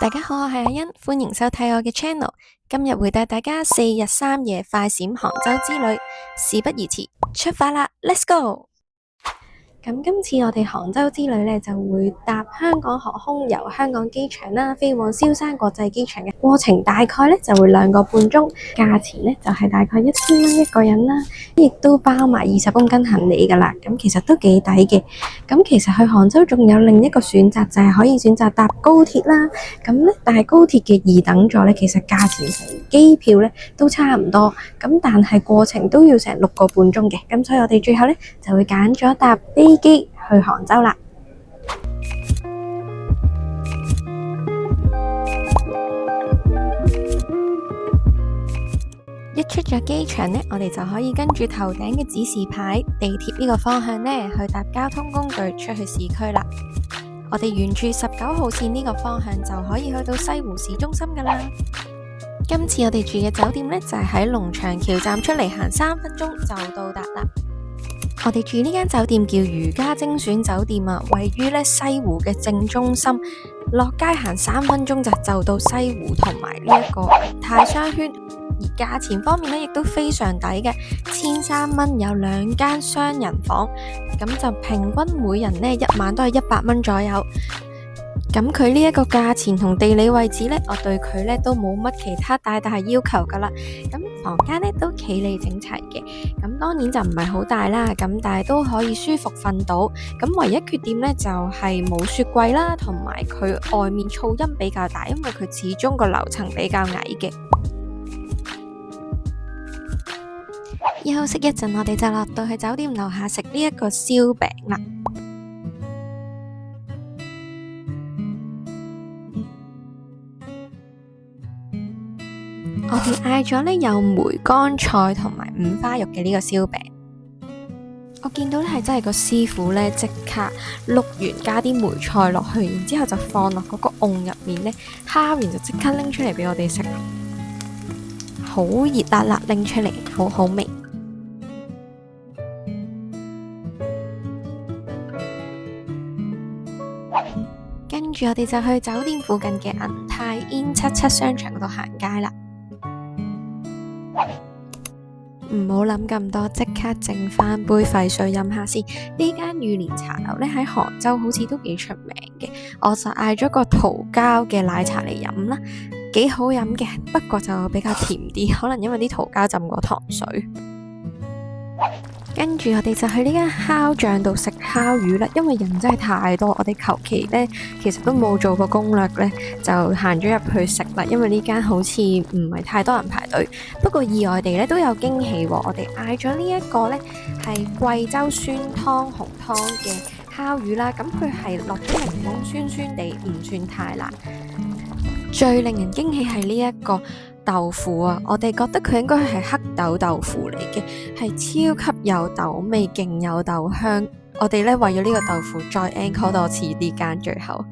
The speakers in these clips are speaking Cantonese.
大家好，我係阿欣，歡迎收睇我嘅 channel。今日會帶大家4日3夜快閃杭州之旅，事不宜遲，出發啦，Let's go！咁今次我哋杭州之旅呢，就會搭香港航空由香港機場啦飛往蕭山國際機場嘅過程，大概呢就會2個半鐘，價錢呢就係大概1000蚊一個人啦，亦都包埋20公斤行李噶啦。咁其實都幾抵嘅。咁其實去杭州仲有另一個選擇，就係可以選擇搭高鐵啦。咁呢，但係高鐵嘅2等座呢，其實價錢同機票呢都差唔多。咁但係過程都要成6個半鐘嘅。咁所以我哋最後呢就會揀咗搭飛機去杭州啦。一出咗機場呢，我哋就可以跟住頭頂嘅指示牌，地鐵呢個方向呢，去搭交通工具出去市區啦。我哋沿住19號線呢個方向就可以去到西湖市中心噶啦。今次我哋住嘅酒店呢，就係喺龍翔橋站出嚟行3分鐘就到達啦。我哋住呢間酒店叫如家精選酒店啊，位於西湖嘅正中心，落街行3分鐘就到西湖同埋呢一個泰商圈。而價錢方面亦都非常抵嘅，1003蚊有2間雙人房，咁就平均每人1晚都係100蚊左右。咁佢呢一個價錢同地理位置呢，我對佢都冇乜其他大要求噶啦。咁房間都企理整齊嘅，咁當然就唔係好大啦，咁但係都可以舒服瞓到。咁唯一缺點呢，就係冇雪櫃啦，同埋佢外面噪音比較大，因為佢始終個樓層比較矮嘅。休息一陣，我哋就落到去酒店樓下食呢一個燒餅啦。我哋嗌咗有梅乾菜同埋五花肉嘅呢個燒餅。我見到係真係個師傅即刻碌完加啲梅菜落去，然之後就放落嗰個甕入面烤完就即刻拎出嚟俾我哋食，好熱辣辣拎出嚟，好好味。跟住我哋就去酒店附近嘅銀泰 N77 商場嗰度行街啦。唔好諗咁多，即刻整翻杯沸水飲下先。呢間御蓮茶樓喺杭州好似都幾出名嘅，我就嗌咗個桃膠嘅奶茶嚟飲啦，幾好飲嘅，不過就比較甜啲，可能因為啲桃膠浸過糖水。跟住我哋就去呢間烤醬度食烤魚啦，因為人真係太多，我哋求其其實都冇做過攻略就行咗入去食啦。因為呢間好似唔係太多人排隊，不過意外地都有驚喜喎。我哋嗌咗呢一個係貴州酸湯紅湯嘅烤魚啦，咁佢係落咗檸檬，酸酸地，唔算太辣。最令人驚喜係呢一個豆腐啊，我哋覺得佢應該係黑豆豆腐嚟嘅，係超級有豆味，勁有豆香。我哋為咗呢個豆腐再 encore 多次呢間，最後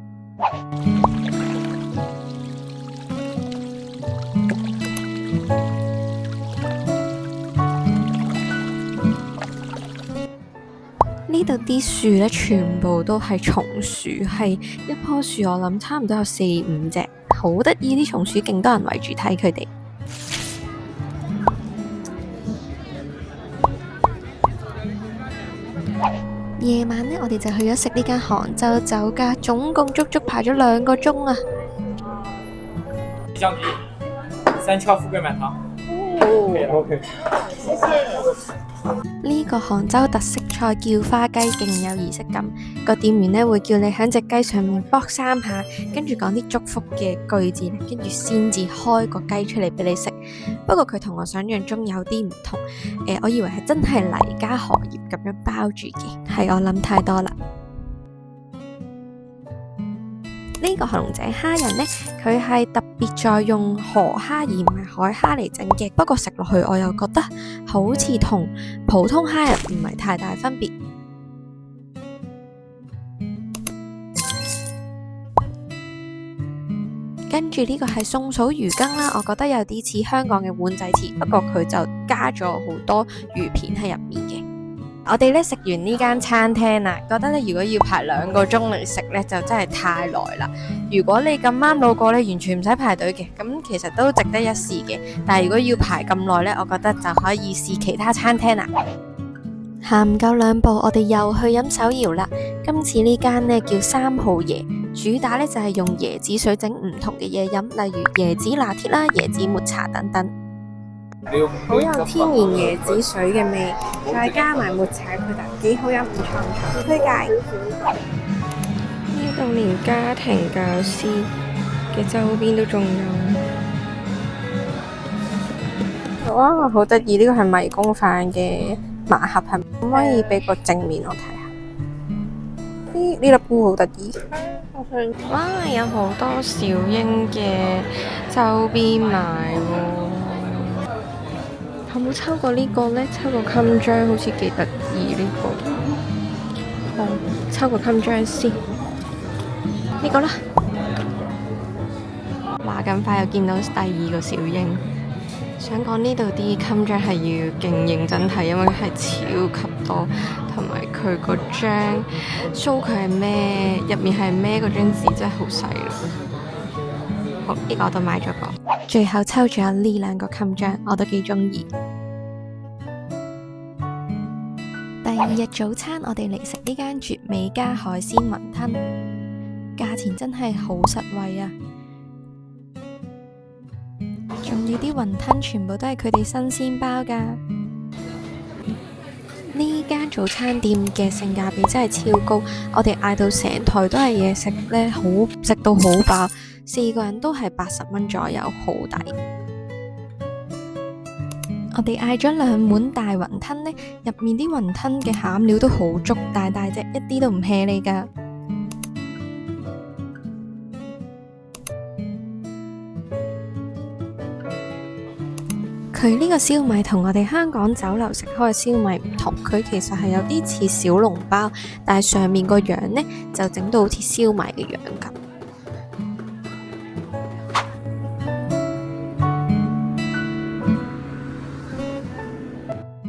呢度啲樹全部都係松樹，係一棵樹我諗差唔多有4-5隻。好得意，啲松鼠勁多人圍住睇佢哋。夜晚我哋就去咗食呢間杭州酒家，總共足足排咗2個鐘啊！橡皮3敲富貴買糖。OK。謝謝。呢個杭州特色菜叫花雞，勁有儀式感。個店員會叫你喺隻雞上面卜3下，跟住講啲祝福嘅句子，跟住先至開個雞出嚟俾你食。不過佢同我想象中有啲唔同，我以為係真係泥加荷葉咁樣包住嘅，係我諗太多啦。呢個紅井蝦仁佢係特別在用河蝦而唔係海蝦嚟整嘅，不過食落去我又覺得好似同普通蝦仁唔係太大分別。跟住呢個係松鼠魚羹啦，我覺得有啲似香港嘅碗仔翅，不過佢就加咗好多魚片喺入面嘅。我哋咧食完呢間餐廳啦，覺得咧如果要排2個鐘嚟食咧，就真係太耐啦。如果你咁啱路過咧，完全唔使排隊嘅，咁其實都值得一試嘅。但係如果要排咁耐咧，我覺得就可以試其他餐廳啦。行唔夠2步，我哋又去飲手搖啦。今次呢間呢叫3號椰，主打呢就係用椰子水整唔同嘅嘢飲，例如椰子拿鐵啦、椰子抹茶等等，好有天然椰子水嘅味，再加埋抹茶配搭，幾好飲，唔錯唔錯，推介。呢度連家庭教師嘅周邊都仲有，哇，好得意！呢個係迷宮飯嘅麻盒，係咪？可唔可以俾個正面我睇下？呢粒菇好得意。哇，有好多小英嘅周邊賣喎。有冇抽過呢個呢？抽個襟章好似幾得意呢個。好，抽個襟章先。呢個啦。話咁快又見到第2個小英。想講呢度啲襟章係要勁認真睇，因為係超級多，同埋佢個章 show 佢係咩，入面係咩嗰張紙真係好細咯。好，呢個我都買咗個，最後抽咗呢2個襟章，我都幾中意。第2日早餐，我哋嚟食呢間絕美家海鮮雲吞，價錢真係好實惠啊！仲要啲雲吞全部都係佢哋新鮮包㗎。呢間早餐店嘅性價比真係超高，我哋嗌到成台都係嘢食咧，好食到好飽，4個人都係80蚊左右，好抵。我哋嗌咗2碗大雲吞呢，入面啲雲吞嘅餡料都好足，大隻，一啲都唔 hea 你㗎。佢呢個燒賣同我哋香港酒樓食開嘅燒賣唔同，佢其實係有啲似小籠包，但係上面個樣呢就整到好似燒賣嘅樣咁。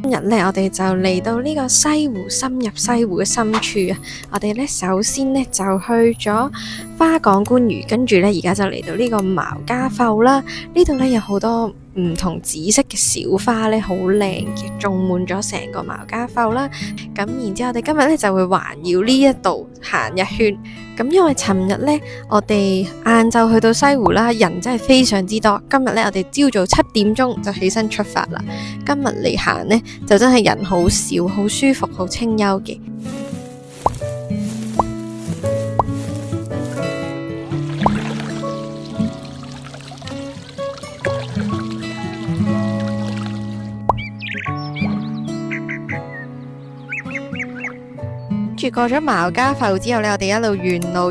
今日呢，我哋就嚟到呢個西湖，深入西湖嘅深處啊！我哋呢首先呢就去咗花港觀魚，跟住呢而家就嚟到呢個茅家埠啦。呢度呢有好多唔同紫色嘅小花呢，好靚嘅，種滿咗成個茅家埠啦。咁然之後我哋今日呢就會環繞呢一度行一圈。咁因為尋日呢，我哋晏晝去到西湖啦，人真係非常之多。今日呢，我哋朝早7點鐘就起身出發啦。今日嚟行呢，就真係人好少，好舒服，好清幽嘅。住過咗茅家埠之後呢，我哋一路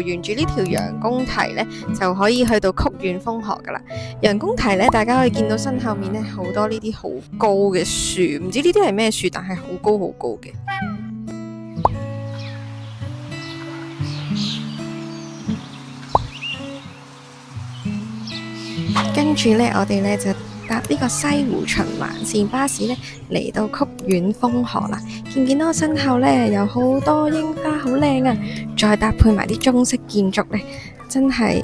沿住呢條楊公堤呢，就可以去到曲苑風荷噶啦。楊公堤呢，大家可以見到身後面呢，好多呢啲好高嘅樹，唔知呢啲係咩樹，但係好高好高嘅。跟住呢，我哋呢就搭呢個西湖循環線巴士呢，嚟到曲苑風荷啦。見唔見到我身後呢，有好多櫻花，好靚啊！再搭配埋啲中式建築呢，真係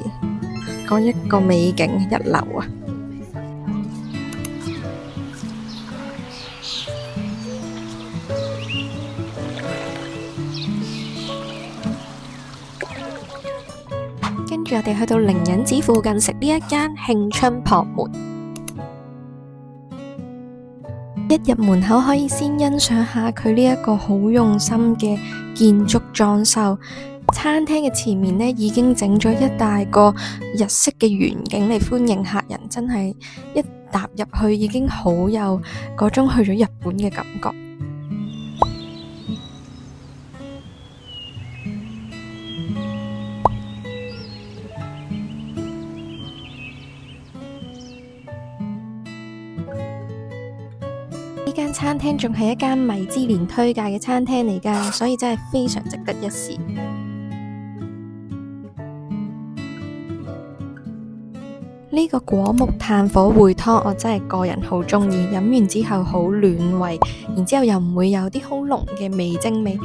講一個美景一流啊！跟住我哋去到靈隱寺附近食呢一間慶春撲門。一入門口可以先欣賞下佢呢一個好用心嘅建築裝修。餐廳嘅前面呢，已經整咗一大個日式嘅園景嚟歡迎客人，真係一踏入去已經好有嗰種去咗日本嘅感覺。呢間餐廳仲係一間米芝蓮推介嘅餐廳嚟㗎，所以真係非常值得一試。呢個果木炭火燴湯我真係個人好鍾意，飲完之後好暖胃，然之後又唔會有啲好濃嘅味精味。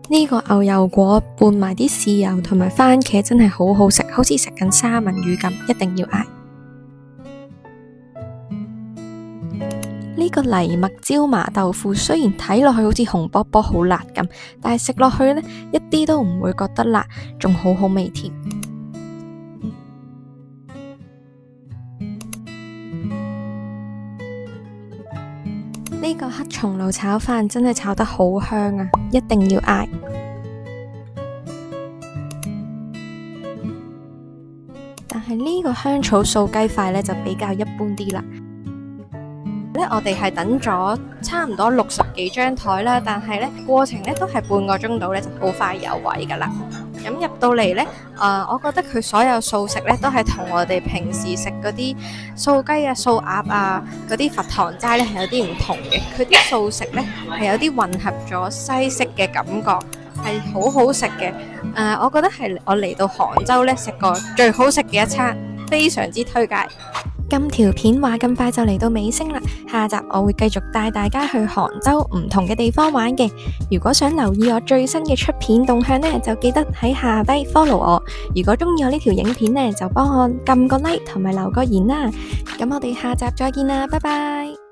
呢個牛油果拌埋啲豉油同埋番茄真係好好食，好似食緊三文魚咁，一定要嗌。呢個藜麥椒麻豆腐雖然睇落去好似紅卜卜好辣咁，但係食落去呢，一啲都唔會覺得辣，仲好好味添。呢個黑松露炒飯真係炒得好香啊，一定要嗌。但係呢個香草素雞塊呢，就比較一般啲啦。我哋係等咗差唔多60幾張台啦，但係過程都係半個鐘度就好快有位噶啦。咁入到嚟呢，我覺得佢所有素食都係同我哋平時食嗰啲素雞啊、素鴨啊嗰啲佛堂齋係有啲唔同嘅。佢啲素食係有啲混合咗西式嘅感覺，係好好食嘅。我覺得係我嚟到杭州食過最好食嘅一餐，非常之推介。今條片話咁快就嚟到尾聲啦，下集我會繼續帶大家去杭州唔同嘅地方玩嘅。如果想留意我最新嘅出片動向就記得喺下低 follow 我。如果中意我呢條影片就幫我撳個 like 同埋留個言啦。咁我哋下集再見啦，拜拜。